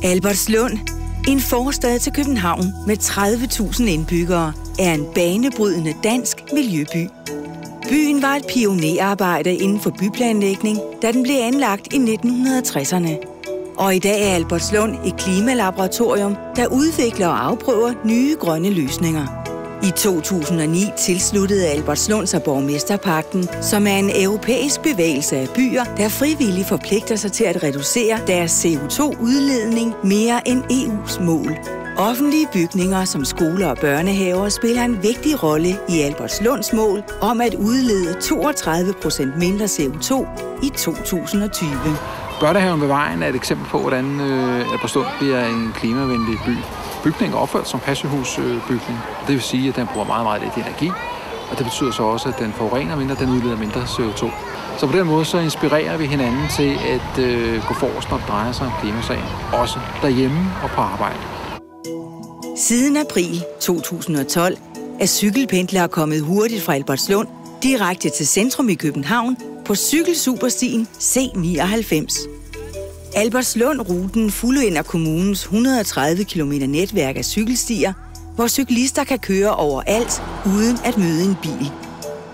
Albertslund, en forstad til København med 30.000 indbyggere, er en banebrydende dansk miljøby. Byen var et pionerarbejde inden for byplanlægning, da den blev anlagt i 1960'erne. Og i dag er Albertslund et klimalaboratorium, der udvikler og afprøver nye grønne løsninger. I 2009 tilsluttede Albertslund sig Borgmesterpagten, som er en europæisk bevægelse af byer, der frivilligt forpligter sig til at reducere deres CO2-udledning mere end EU's mål. Offentlige bygninger som skoler og børnehaver spiller en vigtig rolle i Albertslunds mål om at udlede 32% mindre CO2 i 2020. Børnehaven ved Vejen er et eksempel på, hvordan Albertslund bliver en klimavenlig by. Bygningen er opført som passivhusbygning. Det vil sige, at den bruger meget, meget lidt energi. Og det betyder så også, at den forurener mindre, den udleder mindre CO2. Så på den måde så inspirerer vi hinanden til at gå forrest, når det drejer sig om klimasagen. Også derhjemme og på arbejde. Siden april 2012 er cykelpendlere kommet hurtigt fra Albertslund direkte til centrum i København på cykelsuperstien C99. Albertslund-ruten fuldender kommunens 130 km netværk af cykelstier, hvor cyklister kan køre overalt uden at møde en bil.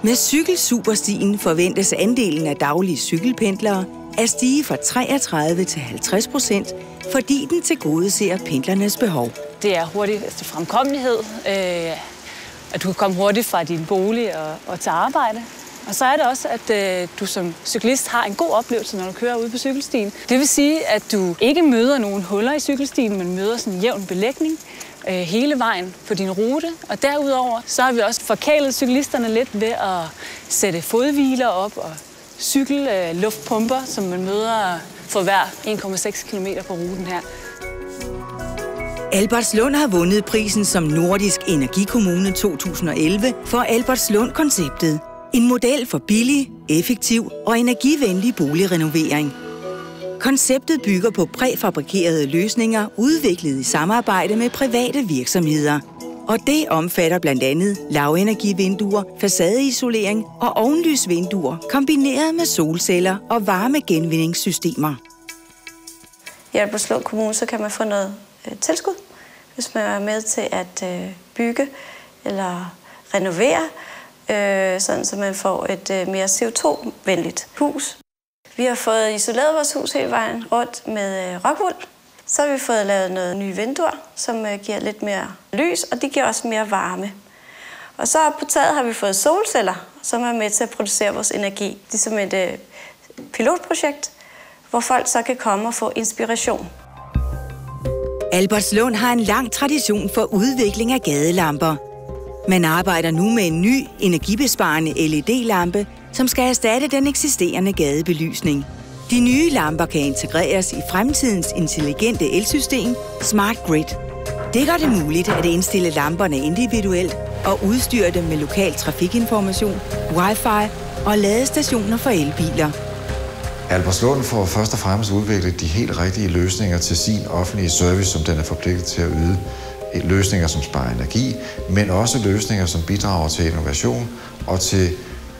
Med cykelsuperstien forventes andelen af daglige cykelpendlere at stige fra 33 til 50%, fordi den tilgodeser pendlernes behov. Det er hurtig fremkommelighed, at du kan komme hurtigt fra din bolig og til arbejde. Og så er det også, at du som cyklist har en god oplevelse, når du kører ude på cykelstien. Det vil sige, at du ikke møder nogen huller i cykelstien, men møder sådan en jævn belægning hele vejen på din rute. Og derudover så har vi også forkælet cyklisterne lidt ved at sætte fodhviler op og cykelluftpumper, som man møder for hver 1,6 km på ruten her. Albertslund har vundet prisen som Nordisk Energikommune 2011 for Albertslund-konceptet. En model for billig, effektiv og energivenlig boligrenovering. Konceptet bygger på præfabrikerede løsninger, udviklet i samarbejde med private virksomheder. Og det omfatter blandt andet lavenergivinduer, facadeisolering og ovenlysvinduer, kombineret med solceller og varmegenvindingssystemer. I Albertslund Kommune så kan man få noget tilskud, hvis man er med til at bygge eller renovere, sådan så man får et mere CO2-venligt hus. Vi har fået isoleret vores hus hele vejen rundt med rockwool. Så har vi fået lavet nogle nye vinduer, som giver lidt mere lys, og de giver også mere varme. Og så på taget har vi fået solceller, som er med til at producere vores energi. Det er som et pilotprojekt, hvor folk så kan komme og få inspiration. Albertslund har en lang tradition for udvikling af gadelamper. Man arbejder nu med en ny energibesparende LED-lampe, som skal erstatte den eksisterende gadebelysning. De nye lamper kan integreres i fremtidens intelligente elsystem, Smart Grid. Det gør det muligt at indstille lamperne individuelt og udstyre dem med lokal trafikinformation, wifi og ladestationer for elbiler. Albertslund får først og fremmest udviklet de helt rigtige løsninger til sin offentlige service, som den er forpligtet til at yde. Løsninger, som sparer energi, men også løsninger, som bidrager til innovation og til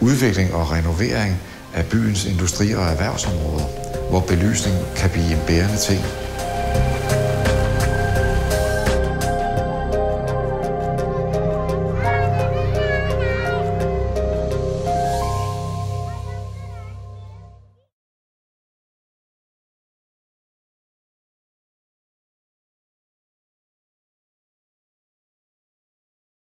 udvikling og renovering af byens industri- og erhvervsområder, hvor belysning kan blive en bærende ting